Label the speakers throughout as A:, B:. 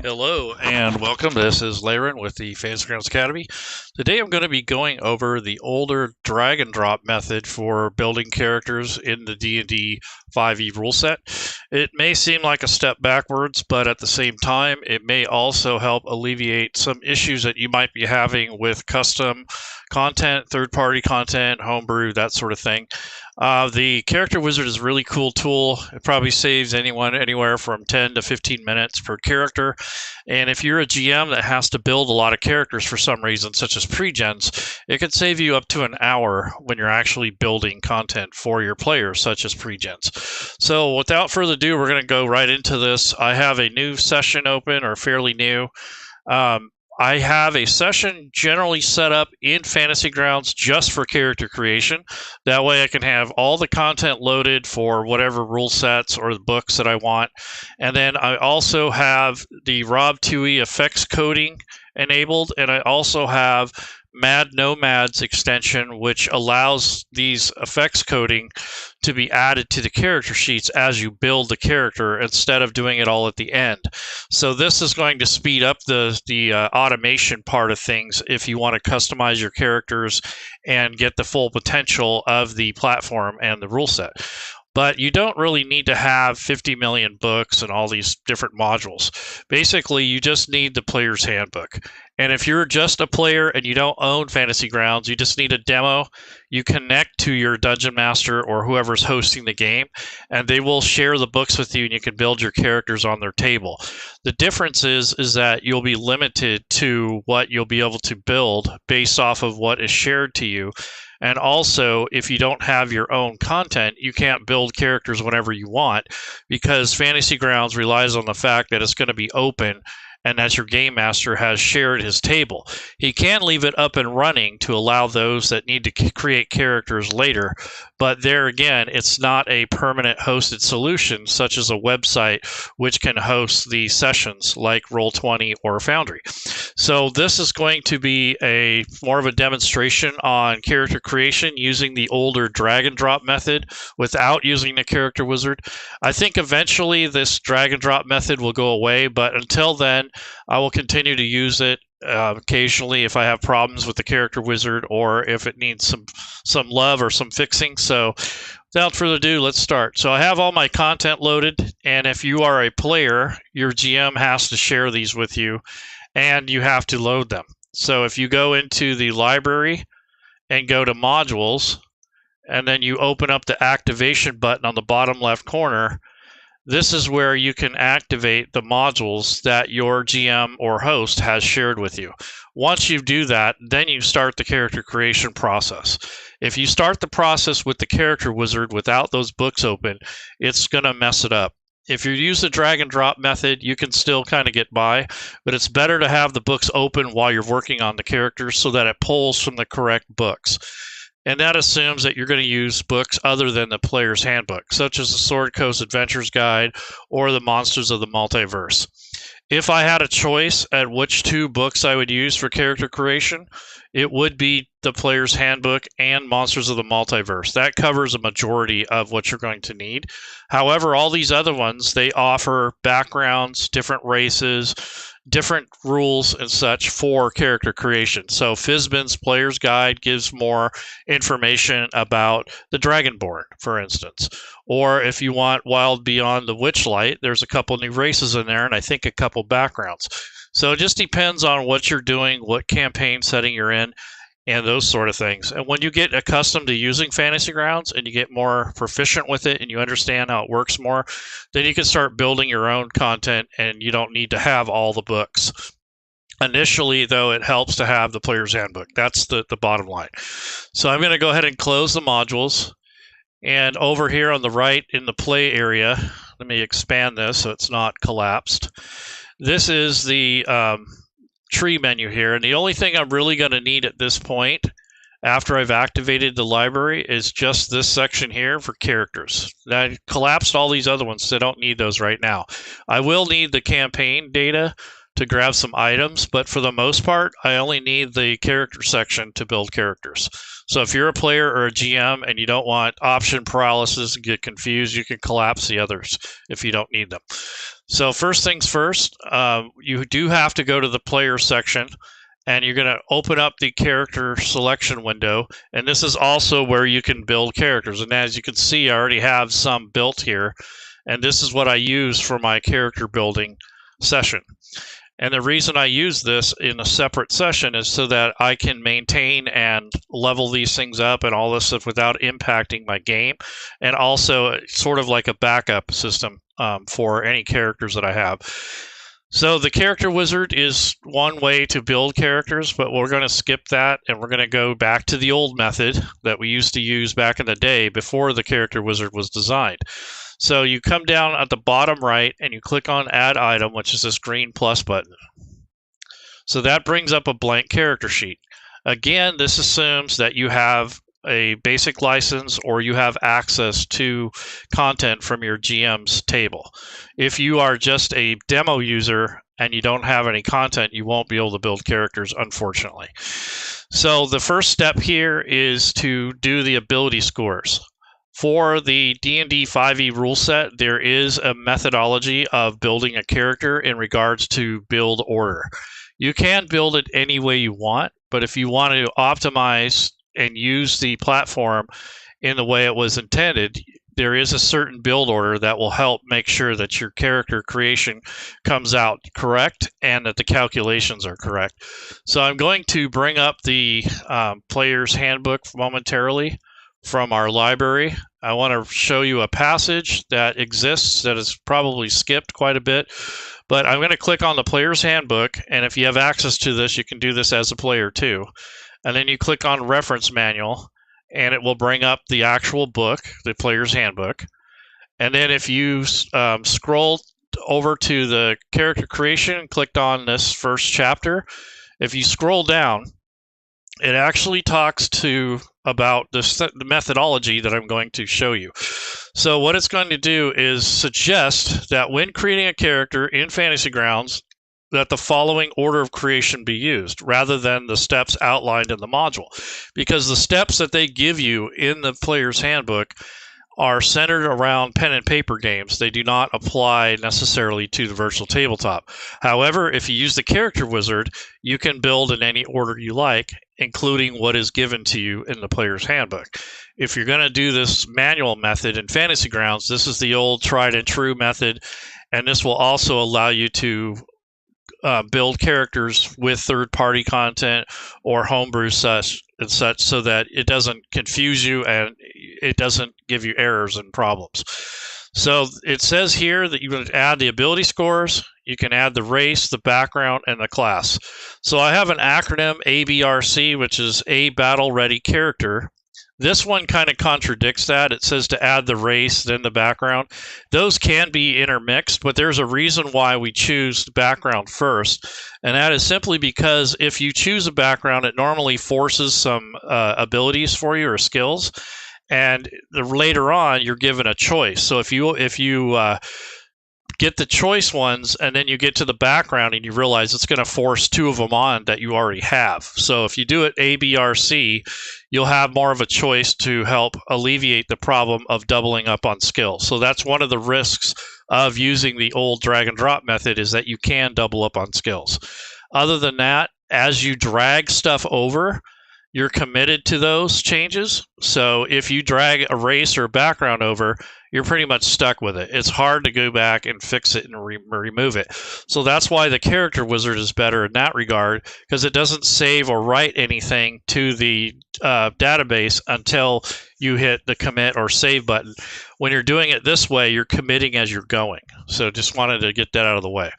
A: Hello and welcome. This is Laren with the Fantasy Grounds Academy. Today I'm going to be going over the older drag and drop method for building characters in the DnD5e rule set. It may seem like a step backwards, but at the same time it may also help alleviate some issues that you might be having with custom content, third-party content, homebrew, that sort of thing. The character wizard is a really cool tool. It probably saves anyone anywhere from 10 to 15 minutes per character. And if you're a GM that has to build a lot of characters for some reason, such as pre-gens, it can save you up to an hour when you're actually building content for your players, such as pre-gens. So without further ado, we're going to go right into this. I have a new session open, or fairly new. I have a session generally set up in Fantasy Grounds just for character creation. That way I can have all the content loaded for whatever rule sets or the books that I want. And then I also have the Rob2e effects coding enabled, and I also have Mad Nomads extension, which allows these effects coding to be added to the character sheets as you build the character instead of doing it all at the end. So this is going to speed up the automation part of things if you want to customize your characters and get the full potential of the platform and the rule set. But you don't really need to have 50 million books and all these different modules. Basically, you just need the player's handbook. And if you're just a player and you don't own Fantasy Grounds, you just need a demo, you connect to your Dungeon Master or whoever's hosting the game, and they will share the books with you and you can build your characters on their table. The difference is that you'll be limited to what you'll be able to build based off of what is shared to you. And also, if you don't have your own content, you can't build characters whenever you want, because Fantasy Grounds relies on the fact that it's going to be open and that your game master has shared his table. He can leave it up and running to allow those that need to create characters later, but there again, it's not a permanent hosted solution such as a website which can host the sessions like Roll20 or Foundry. So this is going to be more of a demonstration on character creation using the older drag and drop method without using the character wizard. I think eventually this drag and drop method will go away, but until then, I will continue to use it occasionally if I have problems with the character wizard or if it needs some love or some fixing. So without further ado, let's start. So I have all my content loaded, and if you are a player, your GM has to share these with you and you have to load them. So if you go into the library and go to modules, and then you open up the activation button on the bottom left corner, this is where you can activate the modules that your GM or host has shared with you. Once you do that, then you start the character creation process. If you start the process with the character wizard without those books open, it's going to mess it up. If you use the drag and drop method, you can still kind of get by, but it's better to have the books open while you're working on the characters so that it pulls from the correct books. And that assumes that you're going to use books other than the player's handbook, such as the Sword Coast Adventures Guide or the Monsters of the Multiverse. If I had a choice at which two books I would use for character creation, it would be the player's handbook and Monsters of the Multiverse. That covers a majority of what you're going to need. However, all these other ones, they offer backgrounds, different races, different rules and such for character creation. So Fizban's Player's Guide gives more information about the Dragonborn, for instance. Or if you want Wild Beyond the Witchlight, there's a couple new races in there and I think a couple backgrounds. So it just depends on what you're doing, what campaign setting you're in, and those sort of things. And when you get accustomed to using Fantasy Grounds and you get more proficient with it and you understand how it works more, then you can start building your own content and you don't need to have all the books. Initially, though, it helps to have the player's handbook. That's the bottom line. So I'm going to go ahead and close the modules. And over here on the right in the play area, let me expand this so it's not collapsed. This is the tree menu here, and the only thing I'm really going to need at this point after I've activated the library is just this section here for characters. Now, I collapsed all these other ones, so I don't need those right now. I will need the campaign data to grab some items, but for the most part, I only need the character section to build characters. So if you're a player or a GM and you don't want option paralysis and get confused, you can collapse the others if you don't need them. So first things first, you do have to go to the player section, and you're going to open up the character selection window, and this is also where you can build characters. And as you can see, I already have some built here, and this is what I use for my character building session. And the reason I use this in a separate session is so that I can maintain and level these things up and all this stuff without impacting my game, and also sort of like a backup system for any characters that I have. So the character wizard is one way to build characters, but we're going to skip that, and we're going to go back to the old method that we used to use back in the day before the character wizard was designed. So you come down at the bottom right and you click on Add Item, which is this green plus button. So that brings up a blank character sheet. Again, this assumes that you have a basic license or you have access to content from your GM's table. If you are just a demo user and you don't have any content, you won't be able to build characters, unfortunately. So the first step here is to do the ability scores. For the DnD5e rule set, there is a methodology of building a character in regards to build order. You can build it any way you want, but if you want to optimize and use the platform in the way it was intended, there is a certain build order that will help make sure that your character creation comes out correct and that the calculations are correct. So I'm going to bring up the player's handbook momentarily from our library. I want to show you a passage that exists that is probably skipped quite a bit, but I'm going to click on the player's handbook, and if you have access to this, you can do this as a player too. And then you click on reference manual, and it will bring up the actual book, the player's handbook. And then if you scroll over to the character creation and clicked on this first chapter, if you scroll down, it actually talks about the methodology that I'm going to show you. So what it's going to do is suggest that when creating a character in Fantasy Grounds, that the following order of creation be used rather than the steps outlined in the module, because the steps that they give you in the player's handbook are centered around pen and paper games. They do not apply necessarily to the virtual tabletop. However, if you use the character wizard, you can build in any order you like, including what is given to you in the player's handbook. If you're going to do this manual method in Fantasy Grounds, this is the old tried and true method, and this will also allow you to build characters with third-party content or homebrew such, so that it doesn't confuse you and it doesn't give you errors and problems. So it says here that you can add the ability scores, you can add the race, the background, and the class. So I have an acronym A.B.R.C, which is A Battle Ready Character. This one kind of contradicts that. It says to add the race, then the background. Those can be intermixed, but there's a reason why we choose the background first, and that is simply because if you choose a background, it normally forces some abilities for you or skills, and later on you're given a choice. So if you get the choice ones and then you get to the background and you realize it's going to force two of them on that you already have. So if you do it A.B.R.C, you'll have more of a choice to help alleviate the problem of doubling up on skills. So that's one of the risks of using the old drag and drop method, is that you can double up on skills. Other than that, as you drag stuff over, you're committed to those changes. So if you drag a race or a background over, you're pretty much stuck with it. It's hard to go back and fix it and remove it. So that's why the character wizard is better in that regard, because it doesn't save or write anything to the database until you hit the commit or save button. When you're doing it this way, you're committing as you're going. So just wanted to get that out of the way.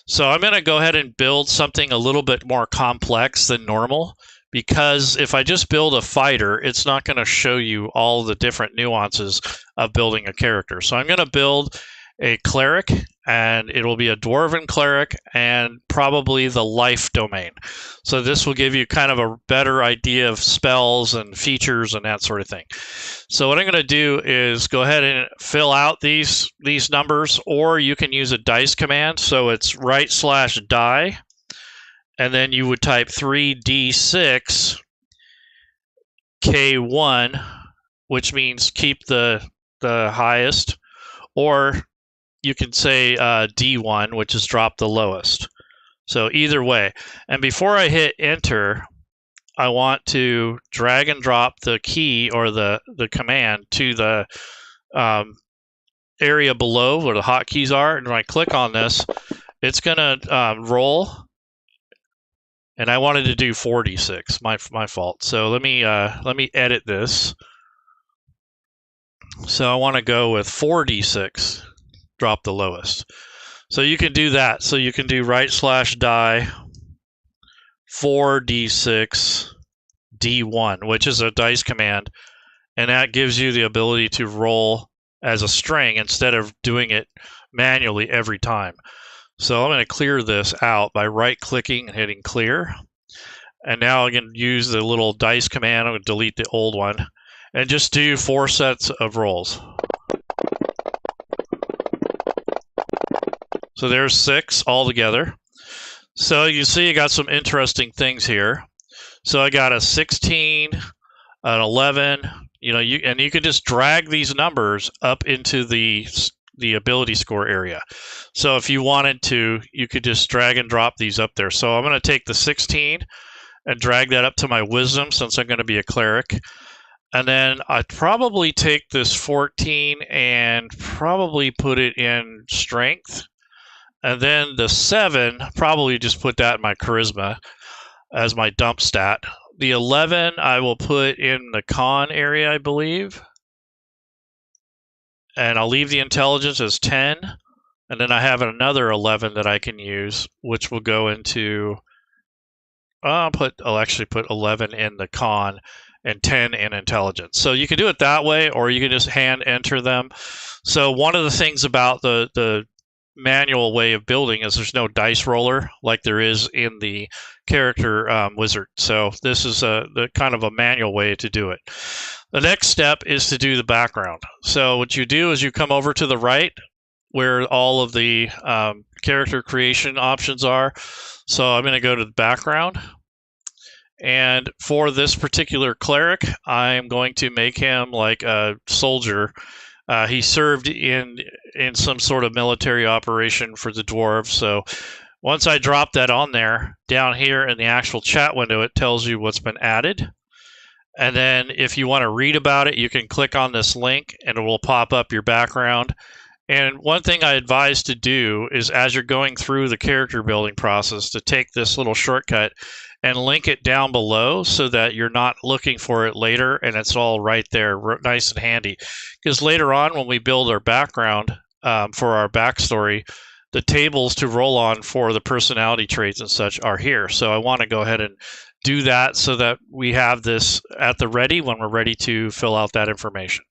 A: So I'm going to go ahead and build something a little bit more complex than normal, because if I just build a fighter, it's not going to show you all the different nuances of building a character. So I'm going to build a cleric, and it will be a Dwarven Cleric and probably the life domain. So this will give you kind of a better idea of spells and features and that sort of thing. So what I'm going to do is go ahead and fill out these numbers, or you can use a dice command. So it's right/die, and then you would type 3d6 K1, which means keep the highest, or you can say D1, which is drop the lowest. So either way. And before I hit enter, I want to drag and drop the key or the command to the area below where the hotkeys are. And when I click on this, it's going to roll. And I wanted to do 4d6. My fault. So let me edit this. So I want to go with 4d6. Drop the lowest. So you can do that. So you can do right/die 4d6 d1, which is a dice command, and that gives you the ability to roll as a string instead of doing it manually every time. So I'm going to clear this out by right-clicking and hitting clear. And now I can use the little dice command. I'm going to delete the old one and just do 4 sets of rolls. So there's 6 altogether. So you see I got some interesting things here. So I got a 16, an 11, and you can just drag these numbers up into the ability score area. So if you wanted to, you could just drag and drop these up there. So I'm going to take the 16 and drag that up to my wisdom, since I'm going to be a cleric. And then I'd probably take this 14 and probably put it in strength. And then the 7, probably just put that in my charisma as my dump stat. The 11 I will put in the con area, I believe. And I'll leave the intelligence as 10. And then I have another 11 that I can use, which will go into... I'll actually put 11 in the con and 10 in intelligence. So you can do it that way, or you can just hand enter them. So one of the things about the manual way of building is there's no dice roller like there is in the character wizard. So this is the kind of a manual way to do it. The next step is to do the background. So what you do is you come over to the right where all of the character creation options are. So I'm going to go to the background. And for this particular cleric, I'm going to make him like a soldier. He served in some sort of military operation for the dwarves. So once I drop that on there, down here in the actual chat window, it tells you what's been added. And then if you want to read about it, you can click on this link and it will pop up your background. And one thing I advise to do is, as you're going through the character building process, to take this little shortcut and link it down below so that you're not looking for it later and it's all right there, nice and handy. Because later on, when we build our background for our backstory, the tables to roll on for the personality traits and such are here. So I want to go ahead and do that so that we have this at the ready when we're ready to fill out that information.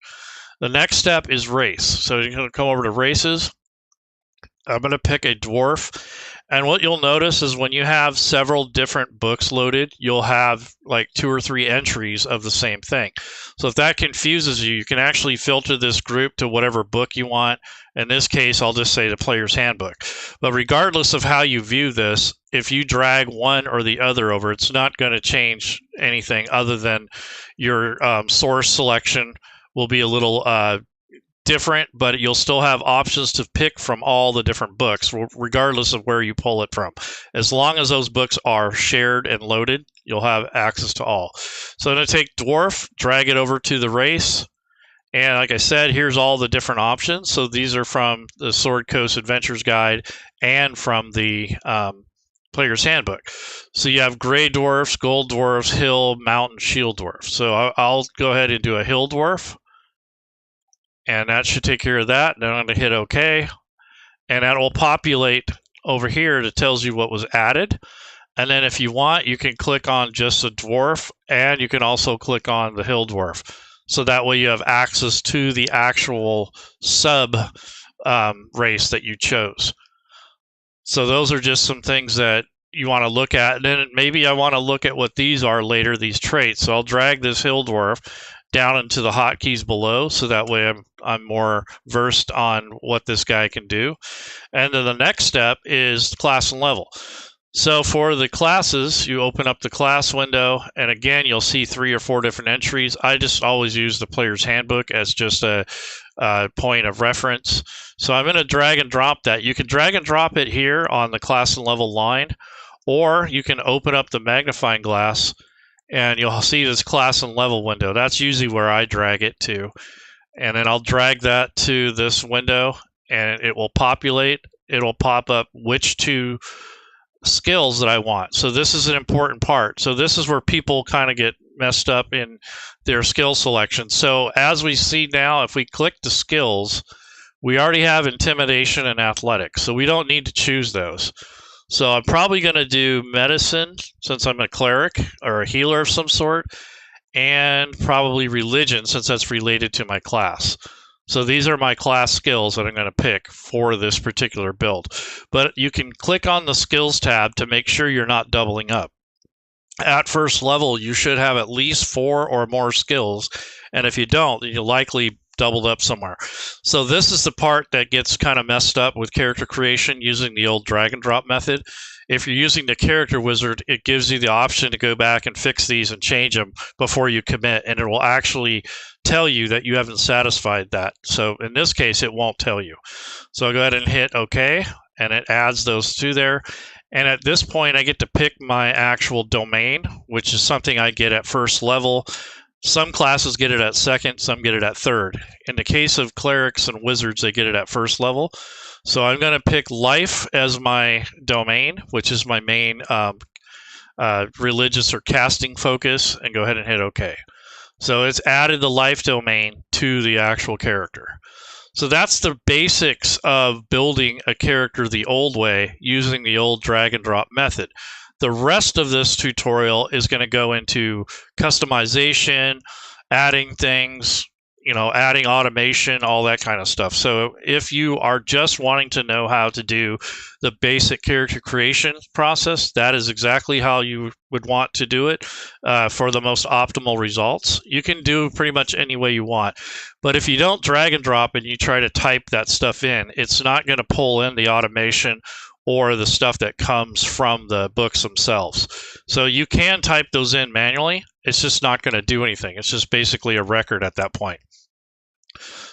A: The next step is race. So you're going to come over to races. I'm going to pick a dwarf. And what you'll notice is when you have several different books loaded, you'll have like 2 or 3 entries of the same thing. So if that confuses you, you can actually filter this group to whatever book you want. In this case, I'll just say the Player's Handbook. But regardless of how you view this, if you drag one or the other over, it's not going to change anything other than your source selection will be a little different, but you'll still have options to pick from all the different books, regardless of where you pull it from. As long as those books are shared and loaded, you'll have access to all. So I'm going to take Dwarf, drag it over to the race, and like I said, here's all the different options. So these are from the Sword Coast Adventures Guide and from the Player's Handbook. So you have Gray Dwarfs, Gold Dwarfs, Hill, Mountain, Shield Dwarfs. So I'll go ahead and do a Hill Dwarf. And that should take care of that. Then I'm going to hit OK. And that will populate over here that tells you what was added. And then if you want, you can click on just a dwarf, and you can also click on the hill dwarf. So that way you have access to the actual sub race that you chose. So those are just some things that you want to look at. And then maybe I want to look at what these are later, these traits. So I'll drag this hill dwarf down into the hotkeys below, so that way I'm more versed on what this guy can do. And then the next step is class and level. So for the classes, you open up the class window, and again, you'll see 3 or 4 different entries. I just always use the player's handbook as just a point of reference. So I'm going to drag and drop that. You can drag and drop it here on the class and level line, or you can open up the magnifying glass and you'll see this class and level window. That's usually where I drag it to. And then I'll drag that to this window and it will populate. It'll pop up which 2 skills that I want. So this is an important part. So this is where people kind of get messed up in their skill selection. So as we see now, if we click the skills, we already have intimidation and athletics. So we don't need to choose those. So I'm probably going to do medicine, since I'm a cleric or a healer of some sort, and probably religion, since that's related to my class. So these are my class skills that I'm going to pick for this particular build. But you can click on the skills tab to make sure you're not doubling up. At first level, you should have at least 4 or more skills. And if you don't, then you'll likely doubled up somewhere. So this is the part that gets kind of messed up with character creation using the old drag and drop method. If you're using the character wizard, it gives you the option to go back and fix these and change them before you commit, and it will actually tell you that you haven't satisfied that. So in this case, it won't tell you. So I'll go ahead and hit OK, and it adds those 2 there. And at this point, I get to pick my actual domain, which is something I get at first level. Some classes get it at second, some get it at third. In the case of clerics and wizards, they get it at first level. So I'm going to pick life as my domain, which is my main religious or casting focus, and go ahead and hit OK. So it's added the life domain to the actual character. So that's the basics of building a character the old way using the old drag and drop method. The rest of this tutorial is going to go into customization, adding things, adding automation, all that kind of stuff. So if you are just wanting to know how to do the basic character creation process, that is exactly how you would want to do it for the most optimal results. You can do pretty much any way you want. But if you don't drag and drop and you try to type that stuff in, it's not going to pull in the automation or the stuff that comes from the books themselves. So you can type those in manually. It's just not going to do anything. It's just basically a record at that point.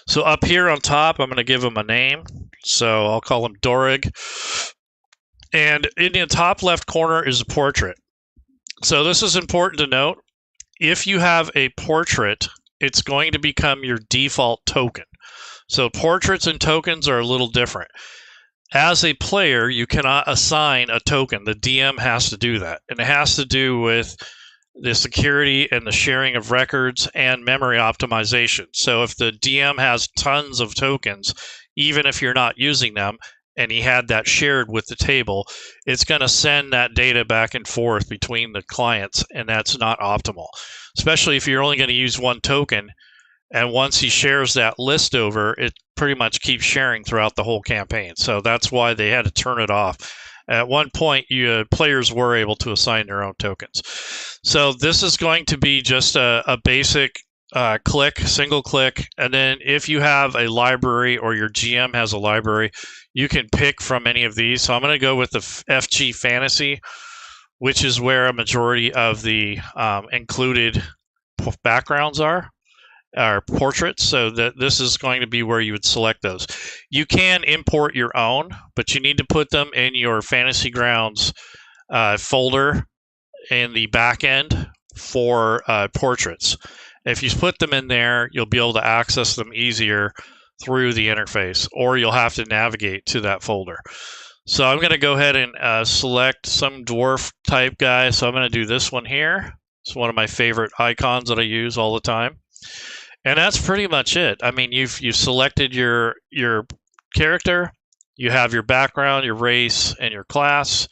A: So up here on top, I'm going to give him a name. So I'll call him Dorig. And in the top left corner is a portrait. So this is important to note. If you have a portrait, it's going to become your default token. So portraits and tokens are a little different. As a player, you cannot assign a token. The DM has to do that. And it has to do with the security and the sharing of records and memory optimization. So if the DM has tons of tokens, even if you're not using them, and he had that shared with the table, it's going to send that data back and forth between the clients, and that's not optimal. Especially if you're only going to use 1 token, and once he shares that list over, it pretty much keeps sharing throughout the whole campaign. So that's why they had to turn it off. At one point, players were able to assign their own tokens. So this is going to be just a basic click, single click. And then if you have a library or your GM has a library, you can pick from any of these. So I'm going to go with the FG Fantasy, which is where a majority of the included backgrounds are portraits. So that this is going to be where you would select those. You can import your own, but you need to put them in your Fantasy Grounds folder in the back end for portraits. If you put them in there, you'll be able to access them easier through the interface, or you'll have to navigate to that folder. So I'm going to go ahead and select some dwarf type guy. So I'm going to do this one here. It's one of my favorite icons that I use all the time. And that's pretty much it. I mean, you've selected your character, you have your background, your race, and your class,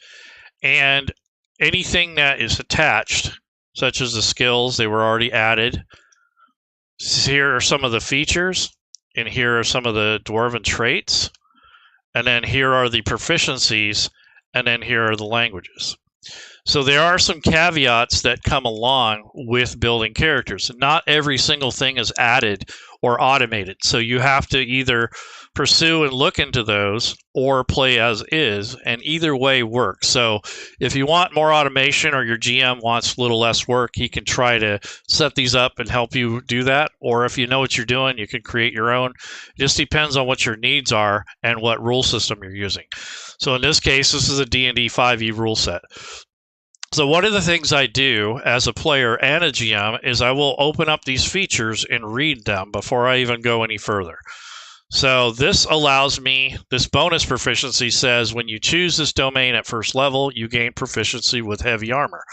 A: and anything that is attached, such as the skills, they were already added. Here are some of the features. and here are some of the dwarven traits, and then here are the proficiencies, and then here are the languages. So there are some caveats that come along with building characters. Not every single thing is added or automated. So you have to either pursue and look into those or play as is, and either way works. So if you want more automation or your GM wants a little less work, he can try to set these up and help you do that. Or if you know what you're doing, you can create your own. It just depends on what your needs are and what rule system you're using. So in this case, this is a DnD5e rule set. So one of the things I do as a player and a GM is I will open up these features and read them before I even go any further. So this allows me, this bonus proficiency says when you choose this domain at first level, you gain proficiency with heavy armor.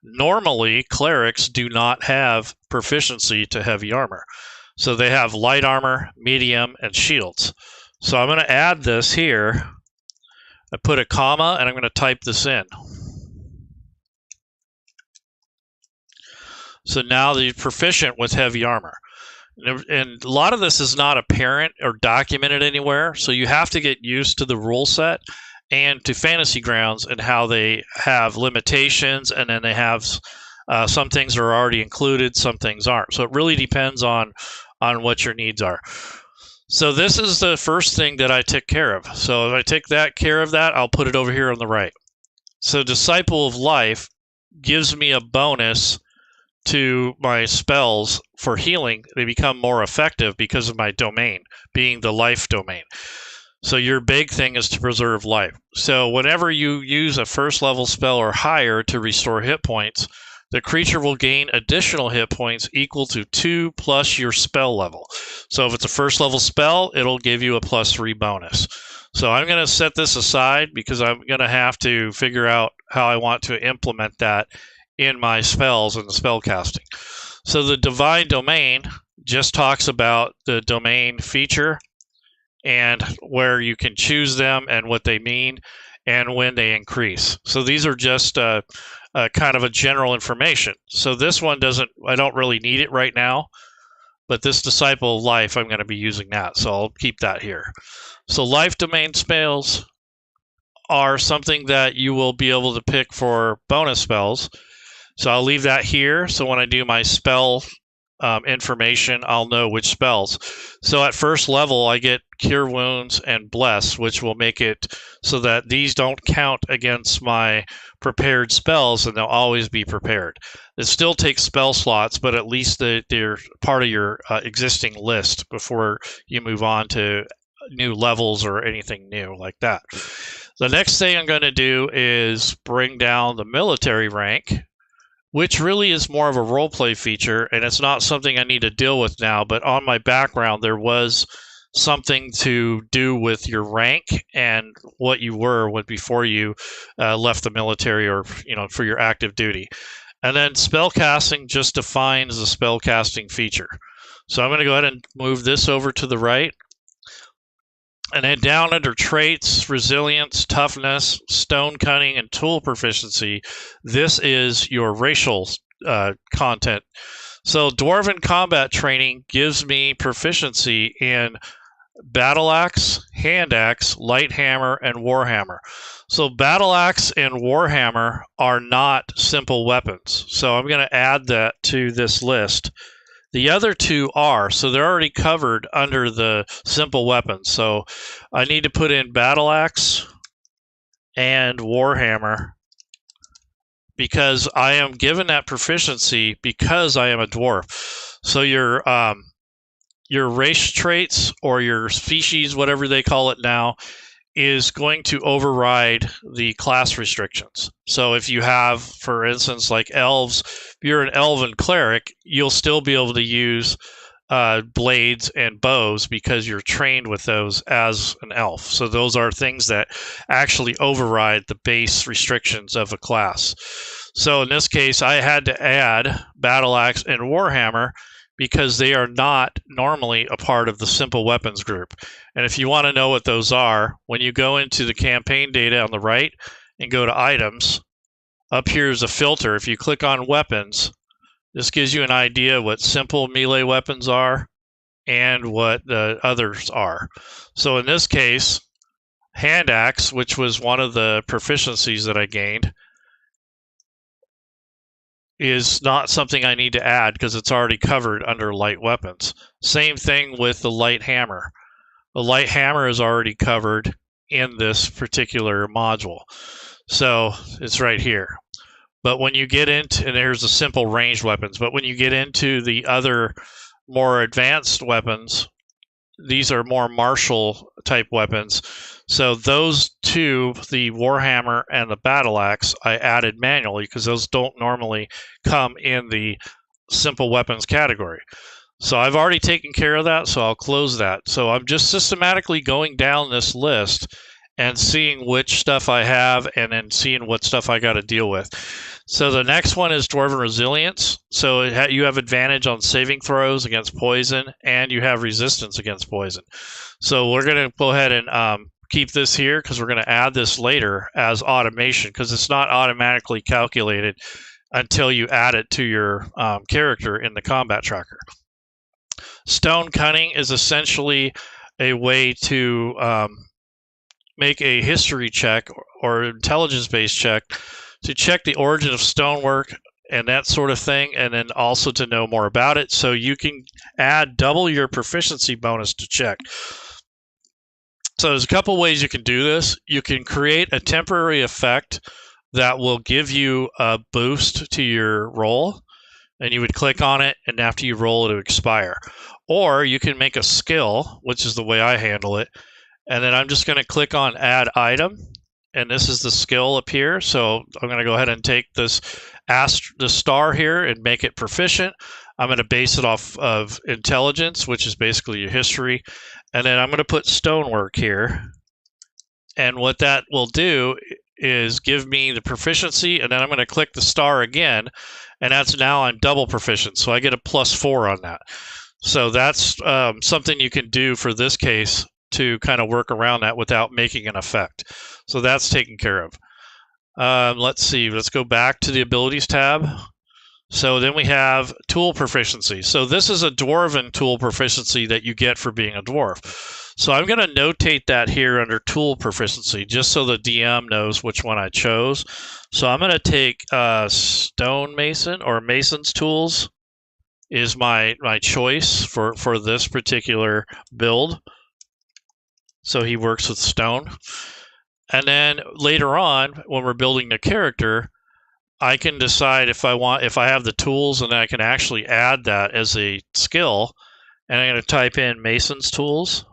A: Normally, clerics do not have proficiency to heavy armor. So they have light armor, medium, and shields. So I'm going to add this here. I put a comma and I'm going to type this in. So now they're proficient with heavy armor. And a lot of this is not apparent or documented anywhere, so you have to get used to the rule set and to Fantasy Grounds and how they have limitations, and then they have some things are already included, some things aren't. So it really depends on what your needs are. So this is the first thing that I took care of. So if I take care of that, I'll put it over here on the right. So Disciple of Life gives me a bonus to my spells for healing. They become more effective because of my domain being the life domain. So your big thing is to preserve life. So whenever you use a first level spell or higher to restore hit points, the creature will gain additional hit points equal to 2 plus your spell level. So if it's a first level spell, it'll give you a +3 bonus. So I'm going to set this aside because I'm going to have to figure out how I want to implement that in my spells and the spell casting. So the Divine Domain just talks about the domain feature and where you can choose them and what they mean and when they increase. So these are just kind of a general information. So this one I don't really need it right now, but this Disciple of Life, I'm going to be using that. So I'll keep that here. So life domain spells are something that you will be able to pick for bonus spells. So I'll leave that here. So when I do my spell information, I'll know which spells. So at first level, I get Cure Wounds and Bless, which will make it so that these don't count against my prepared spells, and they'll always be prepared. It still takes spell slots, but at least they're part of your existing list before you move on to new levels or anything new like that. The next thing I'm going to do is bring down the military rank, which really is more of a roleplay feature, and it's not something I need to deal with now, but on my background there was something to do with your rank and what you were before you left the military or for your active duty. And then spellcasting just defines the spellcasting feature. So I'm going to go ahead and move this over to the right. And then down under traits, resilience, toughness, stone cutting, and tool proficiency, this is your racial content. So Dwarven combat training gives me proficiency in battle axe, hand axe, light hammer, and warhammer. So battle axe and warhammer are not simple weapons. So I'm going to add that to this list. The other two are, so they're already covered under the simple weapons. So I need to put in battle axe and warhammer because I am given that proficiency because I am a dwarf. So your race traits or your species, whatever they call it now, is going to override the class restrictions. So if you have, for instance, like elves, if you're an elven cleric, you'll still be able to use blades and bows because you're trained with those as an elf. So those are things that actually override the base restrictions of a class. So in this case, I had to add battle axe and warhammer because they are not normally a part of the simple weapons group. And if you want to know what those are, when you go into the campaign data on the right and go to items, up here is a filter. If you click on weapons, this gives you an idea what simple melee weapons are and what the others are. So in this case, hand axe, which was one of the proficiencies that I gained, is not something I need to add because it's already covered under light weapons. Same thing with the light hammer. The light hammer is already covered in this particular module. So it's right here. But when you get into, and there's the simple ranged weapons, but when you get into the other more advanced weapons, these are more martial type weapons. So those two, the Warhammer and the Battle Axe, I added manually because those don't normally come in the simple weapons category. So I've already taken care of that, so I'll close that. So I'm just systematically going down this list and seeing which stuff I have and then seeing what stuff I got to deal with. So the next one is Dwarven Resilience. So you have advantage on saving throws against poison, and you have resistance against poison. So we're going to go ahead and keep this here because we're going to add this later as automation because it's not automatically calculated until you add it to your character in the combat tracker. Stone Cunning is essentially a way to make a history check or intelligence-based check to check the origin of stonework and that sort of thing, and then also to know more about it. So you can add double your proficiency bonus to check. So there's a couple ways you can do this. You can create a temporary effect that will give you a boost to your roll, and you would click on it, and after you roll, it will expire. Or you can make a skill, which is the way I handle it, and then I'm just going to click on Add Item, and this is the skill up here. So I'm going to go ahead and take this the star here and make it proficient. I'm going to base it off of intelligence, which is basically your history, and then I'm going to put stonework here. And what that will do is give me the proficiency, and then I'm going to click the star again, and that's now I'm double proficient, so I get a +4 on that. So that's something you can do for this case to kind of work around that without making an effect. So that's taken care of. Let's see, let's go back to the abilities tab. So then we have tool proficiency. So this is a dwarven tool proficiency that you get for being a dwarf. So I'm going to notate that here under tool proficiency just so the DM knows which one I chose. So I'm going to take stonemason or mason's tools is my choice for this particular build. So he works with stone. And then later on, when we're building the character, I can decide if I have the tools, and I can actually add that as a skill. And I'm going to type in Mason's tools.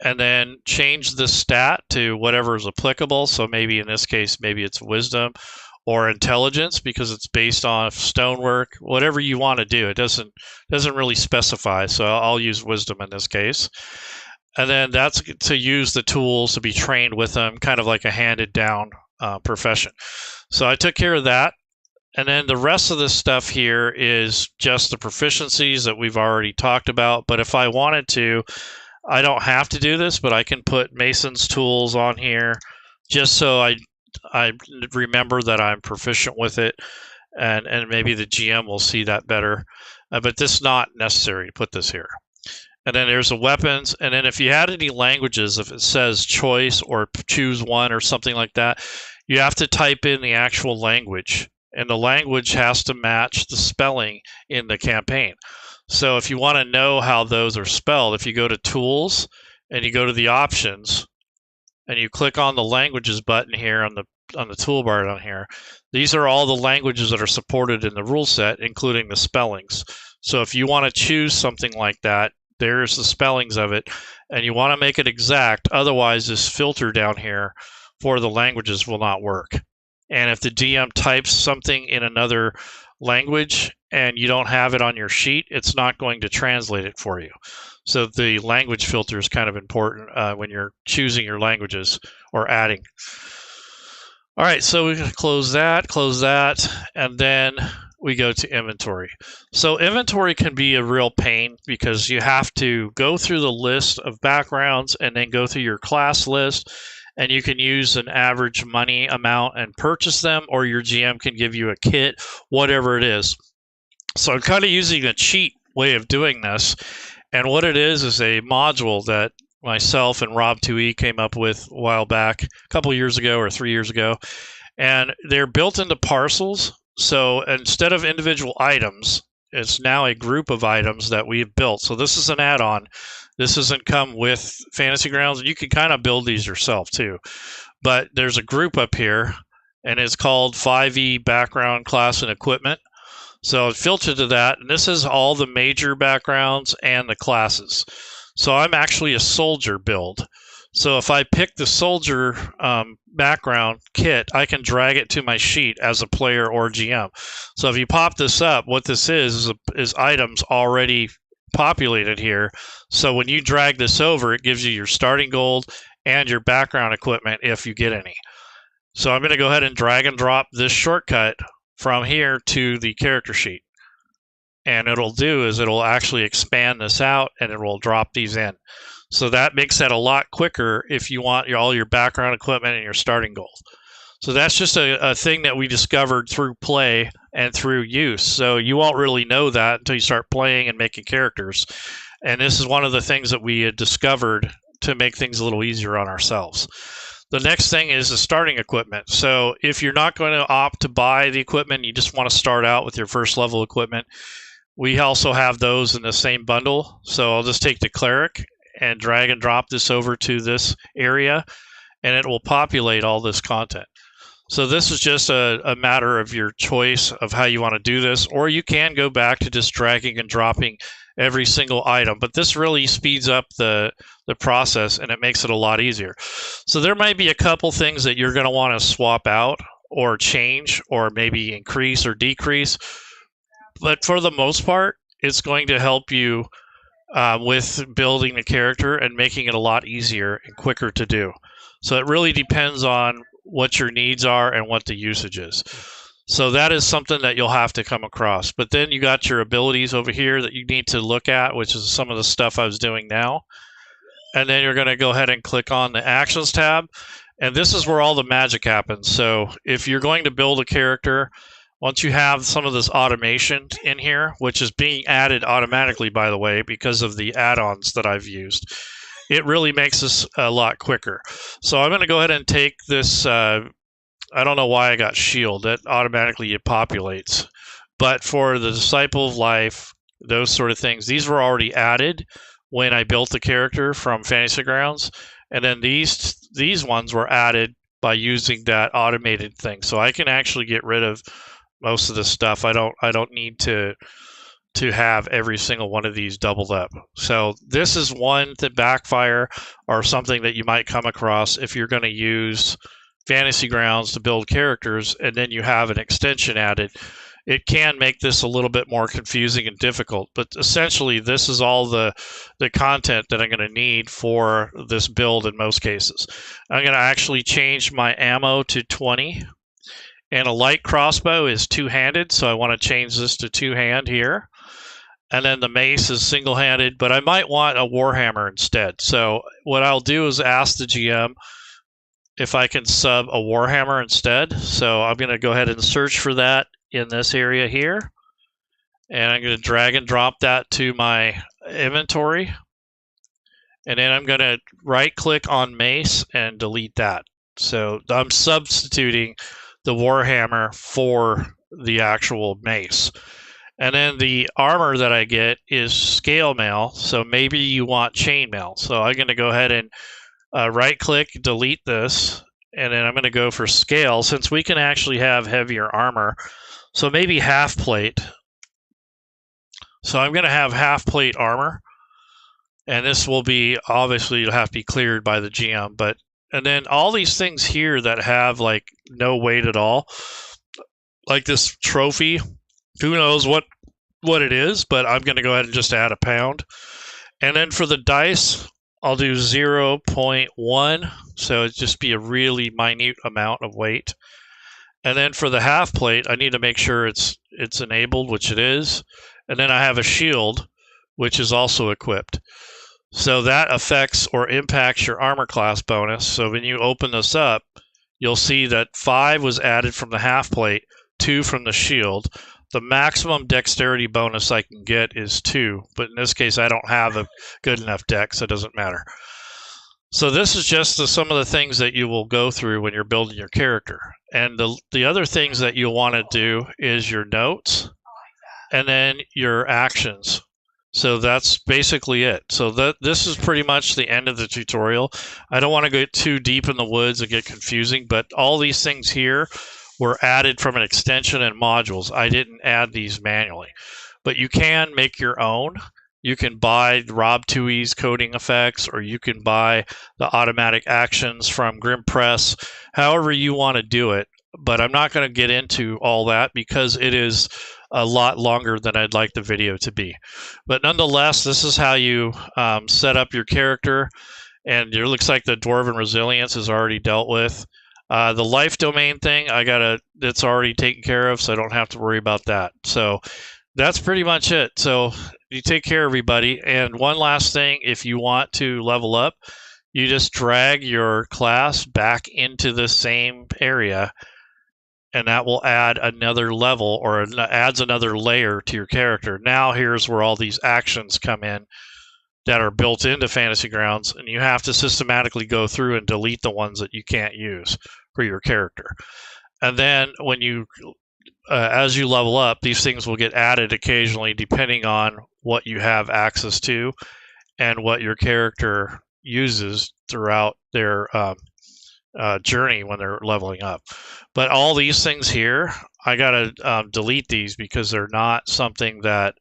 A: And then change the stat to whatever is applicable. So maybe in this case, maybe it's wisdom or intelligence because it's based on stonework, whatever you want to do. It doesn't really specify. So I'll use wisdom in this case. And then that's to use the tools to be trained with them, kind of like a handed down profession. So I took care of that. And then the rest of this stuff here is just the proficiencies that we've already talked about. But if I wanted to, I don't have to do this, but I can put Mason's tools on here just so I remember that I'm proficient with it, and maybe the GM will see that better. But this is not necessary to put this here. And then there's the weapons. And then if you had any languages, if it says choice or choose one or something like that, you have to type in the actual language. And the language has to match the spelling in the campaign. So if you want to know how those are spelled, if you go to Tools and you go to the Options and you click on the Languages button here on the toolbar down here, these are all the languages that are supported in the rule set, including the spellings. So if you want to choose something like that, there's the spellings of it, and you want to make it exact. Otherwise, this filter down here for the languages will not work. And if the DM types something in another language and you don't have it on your sheet, it's not going to translate it for you. So the language filter is kind of important when you're choosing your languages or adding. All right, so we're going to close that, and then we go to inventory. So inventory can be a real pain because you have to go through the list of backgrounds and then go through your class list, and you can use an average money amount and purchase them, or your GM can give you a kit, whatever it is. So I'm kind of using a cheat way of doing this. And what it is a module that myself and Rob 2E came up with a while back, a couple years ago or 3 years ago. And they're built into parcels. So instead of individual items, it's now a group of items that we've built. So this is an add-on. This doesn't come with Fantasy Grounds. You can kind of build these yourself too. But there's a group up here, and it's called 5e background, class, and equipment. So I've filtered to that, and this is all the major backgrounds and the classes. So I'm actually a soldier build. So if I pick the soldier background kit, I can drag it to my sheet as a player or GM. So if you pop this up, what this is items already populated here. So when you drag this over, it gives you your starting gold and your background equipment if you get any. So I'm going to go ahead and drag and drop this shortcut from here to the character sheet. And it'll do is it'll actually expand this out and it will drop these in. So that makes that a lot quicker if you want all your background equipment and your starting gold. So that's just a thing that we discovered through play and through use. So you won't really know that until you start playing and making characters. And this is one of the things that we had discovered to make things a little easier on ourselves. The next thing is the starting equipment. So if you're not going to opt to buy the equipment, you just want to start out with your first level equipment, we also have those in the same bundle. So I'll just take the cleric and drag and drop this over to this area, and it will populate all this content. So this is just a matter of your choice of how you want to do this, or you can go back to just dragging and dropping every single item. But this really speeds up the process, and it makes it a lot easier. So there might be a couple things that you're going to want to swap out or change or maybe increase or decrease. But for the most part, it's going to help you with building the character and making it a lot easier and quicker to do. So it really depends on what your needs are and what the usage is. So that is something that you'll have to come across. But then you got your abilities over here that you need to look at, which is some of the stuff I was doing now. And then you're going to go ahead and click on the Actions tab. And this is where all the magic happens. So if you're going to build a character, once you have some of this automation in here, which is being added automatically, by the way, because of the add-ons that I've used, it really makes this a lot quicker. So I'm going to go ahead and take this. I don't know why I got shield. That automatically it populates. But for the Disciple of Life, those sort of things, these were already added when I built the character from Fantasy Grounds. And then these ones were added by using that automated thing. So I can actually get rid of most of the stuff. I don't need to have every single one of these doubled up. So this is one that backfire or something that you might come across if you're going to use Fantasy Grounds to build characters and then you have an extension added. It can make this a little bit more confusing and difficult, but essentially this is all the content that I'm going to need for this build in most cases. I'm going to actually change my ammo to 20. And a light crossbow is two-handed, so I want to change this to two-hand here. And then the mace is single-handed, but I might want a warhammer instead. So what I'll do is ask the GM if I can sub a warhammer instead. So I'm going to go ahead and search for that in this area here. And I'm going to drag and drop that to my inventory. And then I'm going to right-click on mace and delete that. So I'm substituting the warhammer for the actual mace. And then the armor that I get is scale mail, so maybe you want chain mail. So I'm going to go ahead and right click, delete this, and then I'm going to go for scale since we can actually have heavier armor. So maybe half plate. So I'm going to have half plate armor, and this will be, obviously it'll have to be cleared by the GM, but and then all these things here that have like no weight at all, like this trophy, who knows what it is, but I'm going to go ahead and just add a pound. And then for the dice, I'll do 0.1, so it'd just be a really minute amount of weight. And then for the half plate, I need to make sure it's enabled, which it is. And then I have a shield, which is also equipped. So that affects or impacts your armor class bonus. So when you open this up, you'll see that 5 was added from the half plate, 2 from the shield. The maximum dexterity bonus I can get is 2, but in this case I don't have a good enough dex, so it doesn't matter. So this is just some of the things that you will go through when you're building your character. And the other things that you'll want to do is your notes and then your actions. So that's basically it. So this is pretty much the end of the tutorial. I don't want to go too deep in the woods and get confusing, but all these things here were added from an extension and modules. I didn't add these manually, but you can make your own. You can buy Rob Tui's coding effects, or you can buy the automatic actions from Grim Press, however you want to do it. But I'm not going to get into all that because it is a lot longer than I'd like the video to be. But nonetheless, this is how you set up your character. And it looks like the Dwarven Resilience is already dealt with. The life domain thing, it's already taken care of, so I don't have to worry about that. So that's pretty much it. So you take care, everybody. And one last thing, if you want to level up, you just drag your class back into the same area, and that will add another level, or adds another layer to your character. Now here's where all these actions come in that are built into Fantasy Grounds, and you have to systematically go through and delete the ones that you can't use for your character. And then when you as you level up, these things will get added occasionally depending on what you have access to and what your character uses throughout their journey when they're leveling up. But all these things here, I gotta delete these because they're not something that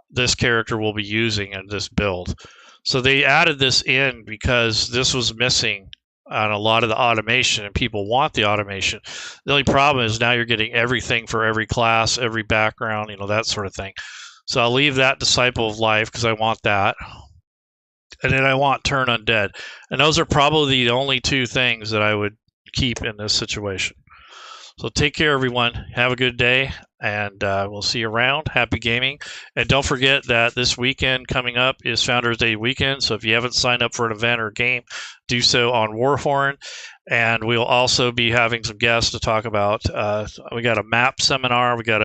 A: this character will be using in this build. So they added this in because this was missing on a lot of the automation, and people want the automation. The only problem is now you're getting everything for every class, every background, that sort of thing. So I'll leave that Disciple of Life because I want that. And then I want Turn Undead. And those are probably the only two things that I would keep in this situation. So take care, everyone. Have a good day, and we'll see you around. Happy gaming. And don't forget that this weekend coming up is Founders Day weekend, so if you haven't signed up for an event or game, do so on Warhorn. And we'll also be having some guests to talk about. We got a map seminar. We got